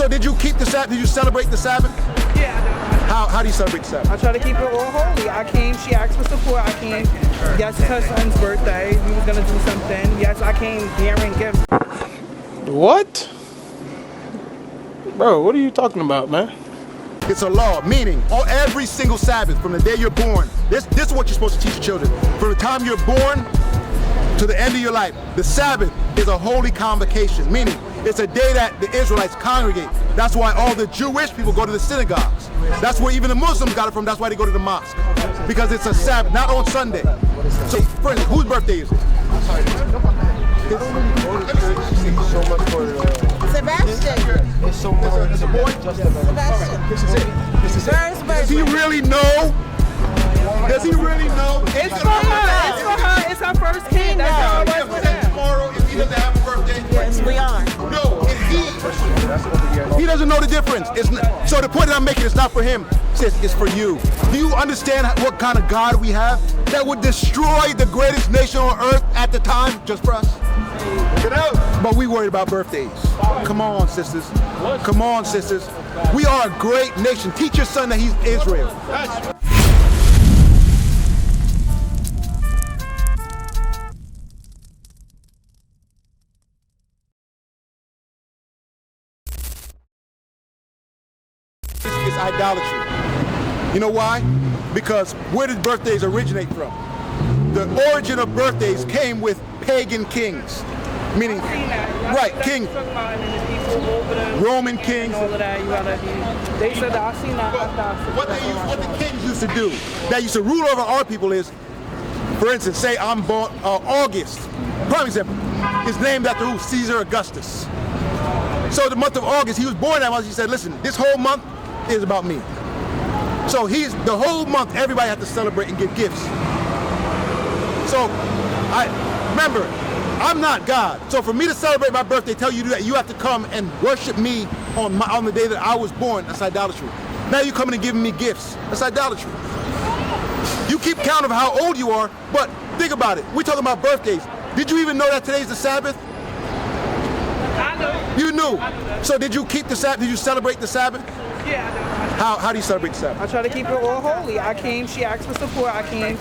So did you keep the Sabbath? Did you celebrate the Sabbath? Yeah, I do. How do you celebrate the Sabbath? I try to keep it all holy. I came, she asked for support, I came. Yes, it's her son's birthday, we was gonna do something. Yes, I came bearing gifts. What? Bro, what are you talking about, man? It's a law, meaning on every single Sabbath from the day you're born, this is what you're supposed to teach your children. From the time you're born to the end of your life, the Sabbath is a holy convocation, meaning it's a day that the Israelites congregate. That's why all the Jewish people go to the synagogues. That's where even the Muslims got it from. That's why they go to the mosque. Because it's a Sabbath, not on Sunday. So, for instance, whose birthday is it? Sebastian. It's a boy? Sebastian. This is it. This is it. Does he really know? Does he really know? It's for her, it's for her, it's her first kid. That's how it was with him. Tomorrow, if he doesn't have a birthday, Yes, we are. no, if he doesn't know the difference. So the point that I'm making is not for him, it's for you. Do you understand what kind of God we have that would destroy the greatest nation on earth at the time just for us? Get out. But we worried about birthdays. Come on, sisters. Come on, sisters. We are a great nation. Teach your son that he's Israel. It's idolatry. You know why? Because where did birthdays originate from? The origin of birthdays came with pagan kings, meaning right kings, Roman kings. All of that, you gotta be. They said that I seen that. What the kings used to do, that used to rule over our people is, for instance, say I'm born August. Prime example, is named after who? Caesar Augustus. So the month of August, he was born that month. He said, listen, this whole month is about me. So the whole month, everybody had to celebrate and give gifts. So remember, I'm not God. So for me to celebrate my birthday, tell you that you have to come and worship me on the day that I was born, that's idolatry. Now you're coming and giving me gifts, that's idolatry. You keep count of how old you are, but think about it. We're talking about birthdays. Did you even know that today's the Sabbath? I knew. You knew. So did you keep the Sabbath? Did you celebrate the Sabbath? Yeah, I do. How do you celebrate the Sabbath? I try to keep it all holy. I came, she asked for support, I came.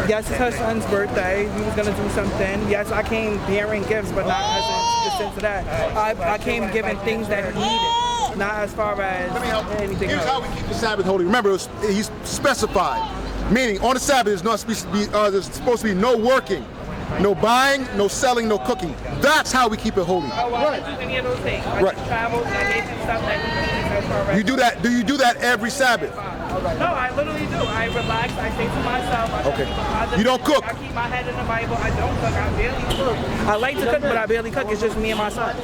Yes, it's her son's birthday, we was gonna do something. Yes, I came bearing gifts, but not as in the sense of that. I came giving things that he needed, not as far as anything Here's else. how we keep the Sabbath holy. Remember, he's specified. Meaning, on the Sabbath, there's supposed to be no working, no buying, no selling, no cooking. That's how we keep it holy. Oh, well, I don't do any of those things. I just traveled, I gave him stuff that he needs as far as. You do that? Do you do that every Sabbath? No, I literally do. I relax, I stay to myself. I Okay. keep a positive You don't cook? I keep my head in the Bible. I don't cook. I barely cook. I like to cook, but I barely cook. It's just me and my son.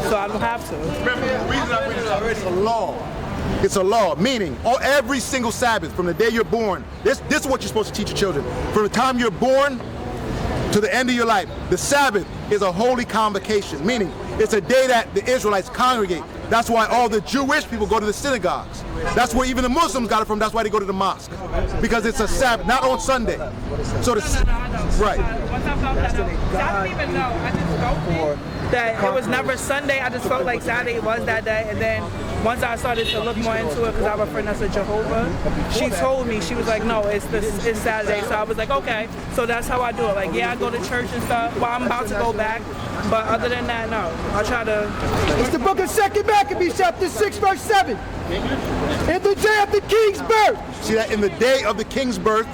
So I don't have to. Remember, the reason I bring this up, it's a law. It's a law, meaning on every single Sabbath from the day you're born, this is what you're supposed to teach your children. From the time you're born to the end of your life, the Sabbath is a holy convocation, meaning it's a day that the Israelites congregate. That's why all the Jewish people go to the synagogues. That's where even the Muslims got it from. That's why they go to the mosque. Because it's a Sabbath, not on Sunday. So the right. Once I found that out, I didn't even know. I just felt that it was never Sunday. I just felt like Saturday was that day. And then once I started to look more into it, because I have a friend that's a Jehovah, she told me, she was like, no, it's Saturday. So I was like, okay. So that's how I do it. Like, yeah, I go to church and stuff. Well, I'm about to go back. But other than that, no. I try to. It's the book of 2 Maccabees, chapter 6, verse 7. In the day of the king's birth. See that in the day of the king's birth?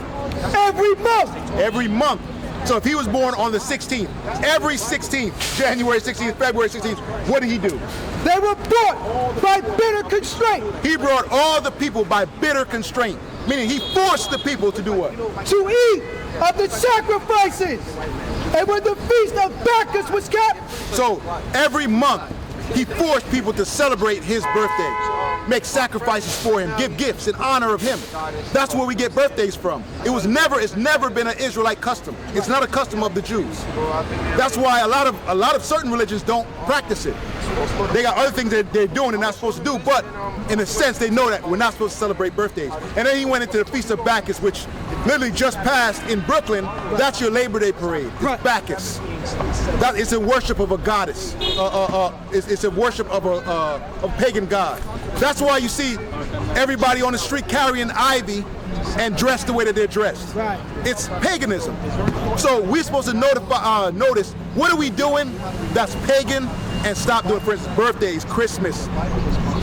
Every month. Every month. So if he was born on the 16th, every 16th, January 16th, February 16th, what did he do? They were brought by bitter constraint. He brought all the people by bitter constraint, meaning he forced the people to do what? To eat of the sacrifices. And when the feast of Bacchus was kept. So every month, he forced people to celebrate his birthday, make sacrifices for him, give gifts in honor of him. That's where we get birthdays from. It's never been an Israelite custom. It's not a custom of the Jews. That's why a lot of certain religions don't practice it. They got other things that they're doing and not supposed to do, but in a sense they know that we're not supposed to celebrate birthdays. And then he went into the Feast of Bacchus, which literally just passed in Brooklyn. That's your Labor Day parade. It's Bacchus. That is a worship of a goddess. It's a worship of a pagan god. That's why you see everybody on the street carrying ivy and dressed the way that they're dressed. Right. It's paganism. So we're supposed to notice what are we doing that's pagan and stop doing. For instance, birthdays, Christmas,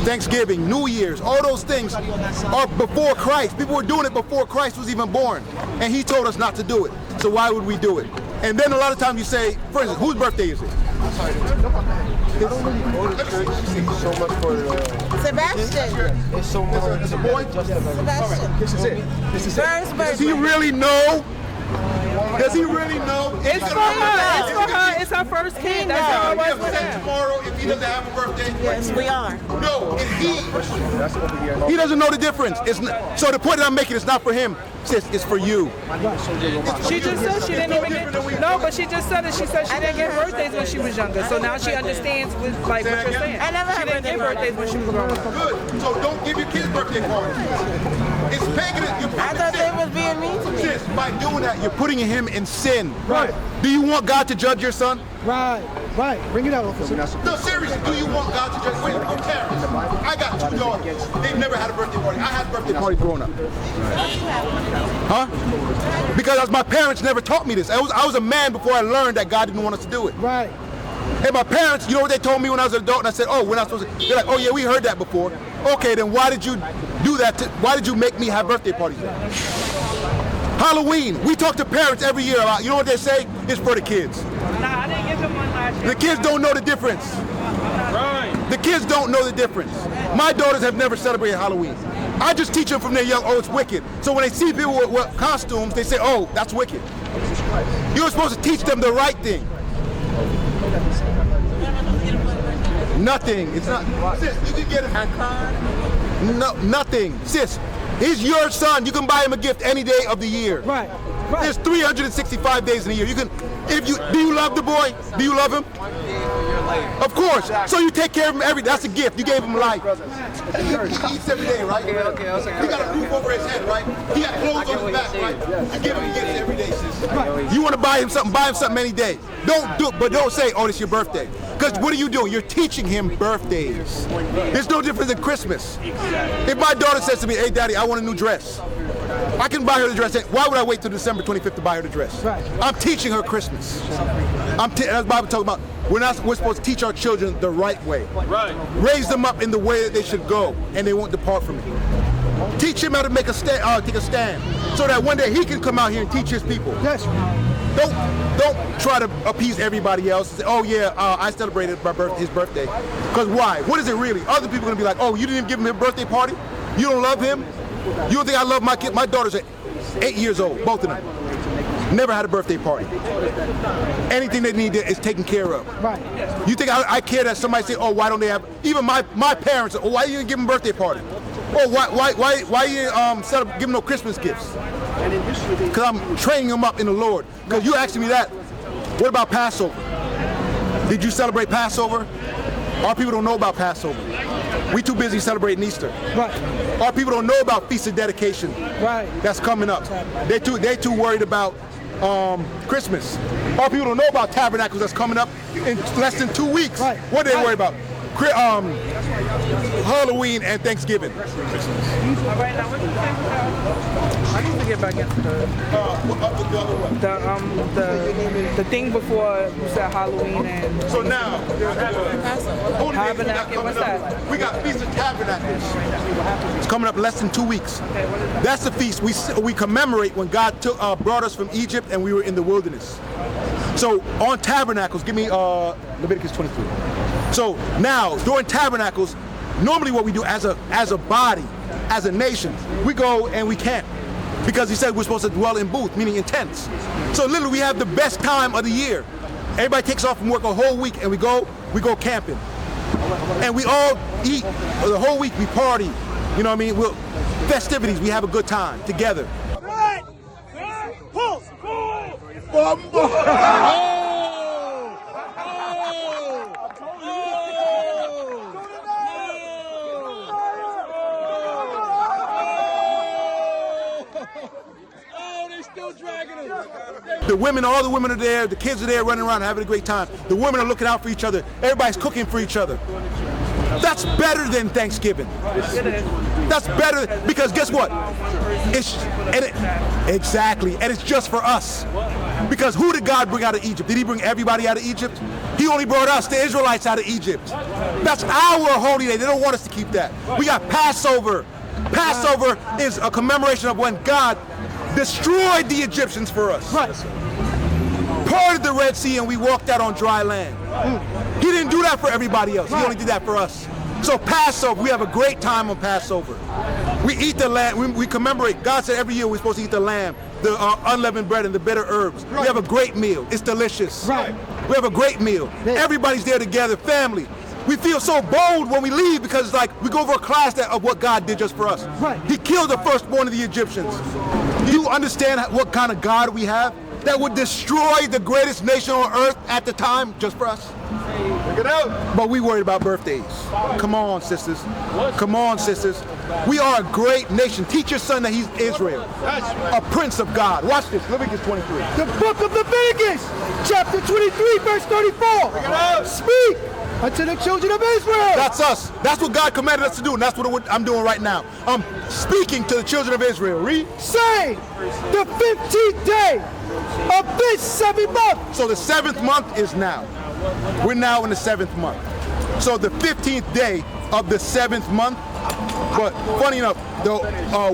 Thanksgiving, New Year's, all those things are before Christ. People were doing it before Christ was even born. And he told us not to do it. So why would we do it? And then a lot of times you say, for instance, whose birthday is it? Sebastian. It's so much. It's a boy? Sebastian. This is it. This is it. Burns Does he birthday. really know? Does he really know? It's for her. It's for her. It's her first kid. That's how it was with him. Tomorrow, if he doesn't have a birthday, Yes, we are. no, if he doesn't know the difference. It's not, so the point that I'm making is not for him. It's for you. She just said she didn't even get. No, but she just said it. She said she didn't get birthdays when she was younger. So now she understands what you're saying. I never She had didn't get birthdays when she was growing up. Good. So don't give your kids birthday parties. It's pagan. I thought they was being mean to me. Sis, by doing that, you're putting him in sin. Right. Do you want God to judge your son? Right. Right. Bring it out, officer. No, seriously, do you want God to judge? Wait, your parents. I got 2 daughters. They've never had a birthday party. I had a birthday party growing up. Huh? Because my parents never taught me this. I was a man before I learned that God didn't want us to do it. Right. And my parents, you know what they told me when I was an adult? And I said, oh, we're not supposed to. They're like, oh, yeah, we heard that before. Okay, then why did you do that? Why did you make me have birthday parties then? Halloween, we talk to parents every year about, you know what they say? It's for the kids. Nah, I didn't give him one last year. The kids don't know the difference. The kids don't know the difference. My daughters have never celebrated Halloween. I just teach them from their young, oh, it's wicked. So when they see people with costumes, they say, oh, that's wicked. You're supposed to teach them the right thing. Nothing. It's not. Sis, you can get him. No, nothing. Sis, he's your son. You can buy him a gift any day of the year. Right. There's 365 days in a year. You can, do you love the boy? Do you love him? Of course. So you take care of him that's a gift. You gave him life. He eats every day, right? He got a roof over his head, right? He got clothes on his back, right? You give him gifts every day, sis. You want to buy him something any day. Don't say, oh, it's your birthday. Because what are you doing? You're teaching him birthdays. There's no difference in Christmas. If my daughter says to me, hey, Daddy, I want a new dress, I can buy her the dress. Why would I wait till December 25th to buy her the dress? Right. I'm teaching her Christmas. That's the Bible talking about. We're supposed to teach our children the right way. Right. Raise them up in the way that they should go, and they won't depart from it. Teach him how to make take a stand, so that one day he can come out here and teach his people. Yes. Don't try to appease everybody else. Say, oh yeah, I celebrated his birthday. Because why? What is it really? Other people are gonna be like, oh, you didn't even give him a birthday party? You don't love him? You don't think I love my kid? My daughters are 8 years old, both of them. Never had a birthday party. Anything they need is taken care of. Right. You think I care that somebody say, oh, why don't they have? Even my parents, oh, why you didn't give them a birthday party? Oh, why you give them no Christmas gifts? Because I'm training them up in the Lord. Because you asking me that. What about Passover? Did you celebrate Passover? Our people don't know about Passover. We too busy celebrating Easter. Right. Our people don't know about Feast of Dedication. Right. That's coming up. They too worried about Christmas. Our people don't know about Tabernacles that's coming up in less than 2 weeks. Right. What are they worried about? Halloween and Thanksgiving. All right, now what do you think about? I need to get back into the thing before you said Halloween and. So now, Tabernacle, what's that? We got Feast of Tabernacles. It's coming up less than 2 weeks. That's the feast we commemorate when God brought us from Egypt and we were in the wilderness. So on Tabernacles, give me Leviticus 23. So now during Tabernacles, normally what we do as a body, as a nation, we go and we camp. Because he said we're supposed to dwell in booth, meaning in tents. So literally we have the best time of the year. Everybody takes off from work a whole week and we go camping. And we all eat the whole week, we party. You know what I mean? Festivities, we have a good time together. The women, all the women are there. The kids are there running around having a great time. The women are looking out for each other. Everybody's cooking for each other. That's better than Thanksgiving. That's better because guess what? Exactly, and it's just for us. Because who did God bring out of Egypt? Did he bring everybody out of Egypt? He only brought us, the Israelites, out of Egypt. That's our holy day. They don't want us to keep that. We got Passover. Passover is a commemoration of when God destroyed the Egyptians for us. Parted the Red Sea and we walked out on dry land. He didn't do that for everybody else. He only did that for us. So Passover, we have a great time on Passover. We eat the lamb, we commemorate. God said every year we're supposed to eat the lamb, the unleavened bread and the bitter herbs. We have a great meal. It's delicious. We have a great meal. Everybody's there together, family. We feel so bold when we leave because it's like we go over a class of what God did just for us. He killed the firstborn of the Egyptians. Do you understand what kind of God we have that would destroy the greatest nation on earth at the time just for us? Check it out. But we worried about birthdays. Come on, sisters. Come on, sisters. We are a great nation. Teach your son that he's Israel, a prince of God. Watch this. Leviticus 23. The book of Leviticus, chapter 23, verse 34. Speak unto the children of Israel. That's us. That's what God commanded us to do, and that's what I'm doing right now. I'm speaking to the children of Israel. Read. Say, the 15th day of this 7th month. So the 7th month is now. We're now in the 7th month. So the 15th day of the 7th month. But funny enough, the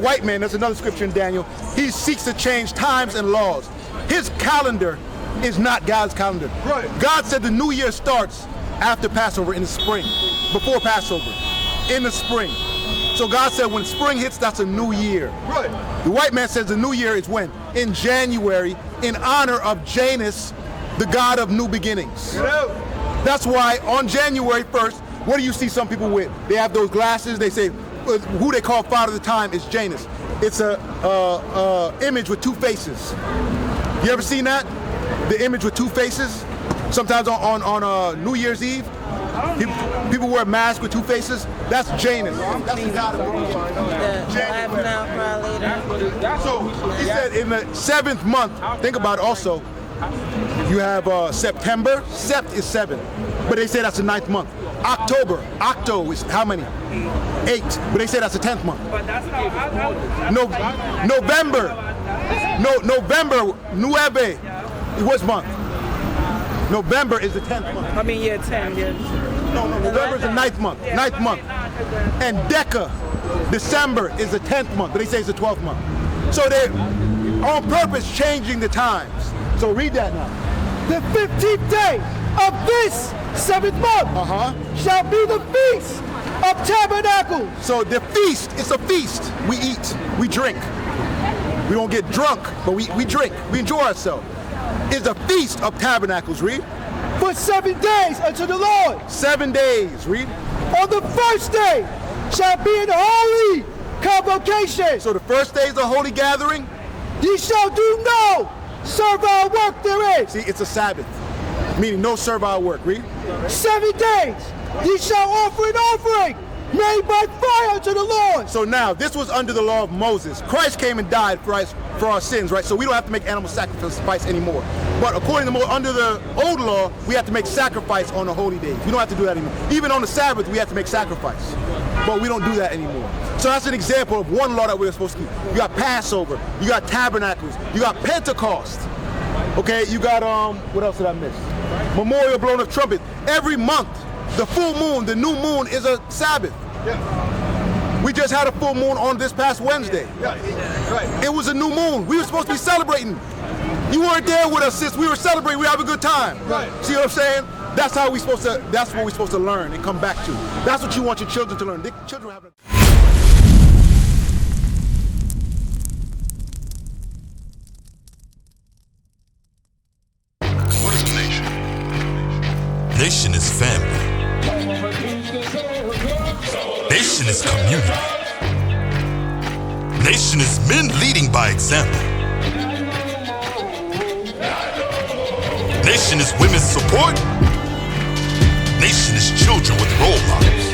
white man, that's another scripture in Daniel, he seeks to change times and laws. His calendar is not God's calendar. God said the new year starts after Passover in the spring, before Passover, in the spring. So God said when spring hits, that's a new year. The white man says the new year is when? In January, in honor of Janus, the god of new beginnings. That's why on January 1st, what do you see some people with? They have those glasses, they say, who they call Father of the Time is Janus. It's a image with two faces. You ever seen that? The image with two faces? Sometimes on New Year's Eve, people wear masks with two faces. That's Janus. That's the god of So he said in the 7th month, think about it also, you have September. Sept is 7, but they say that's the 9th month. October, octo is how many? 8, but they say that's the 10th month. But that's not November, Nueve, what month? November is the 10th month. I mean, yeah, 10, yeah. No, November is the 9th month. 9th month. And Deca, December is the 10th month, but they say it's the 12th month. So they're on purpose changing the times. So read that now. The 15th day of this 7th month shall be the feast of tabernacles. So the feast, it's a feast. We eat, we drink. We don't get drunk, but we drink. We enjoy ourselves. It's a feast of tabernacles, read. For 7 days unto the Lord. 7 days, read. On the first day shall be an holy convocation. So the first day is a holy gathering. Ye shall do no servile work therein. See, it's a Sabbath, meaning no servile work, read. 7 days ye shall offer an offering made by fire unto the Lord. So now, this was under the law of Moses. Christ came and died for our sins, right? So we don't have to make animal sacrifice anymore. But according to under the old law, we have to make sacrifice on the holy days. We don't have to do that anymore. Even on the Sabbath, we have to make sacrifice. But we don't do that anymore. So that's an example of one law that we're supposed to keep. You got Passover, you got Tabernacles, you got Pentecost. Okay, you got, what else did I miss? Memorial blowing of trumpet. Every month, the full moon, the new moon is a Sabbath. We just had a full moon on this past Wednesday. It was a new moon. We were supposed to be celebrating. You weren't there with us, sis. We were celebrating. We were having a good time. See what I'm saying? That's how we supposed to. That's what we're supposed to learn and come back to. That's what you want your children to learn. The children have. What is a nation? Nation is family. Nation is community. Nation is men leading by example. Nation is women's support. Nation is children with role models.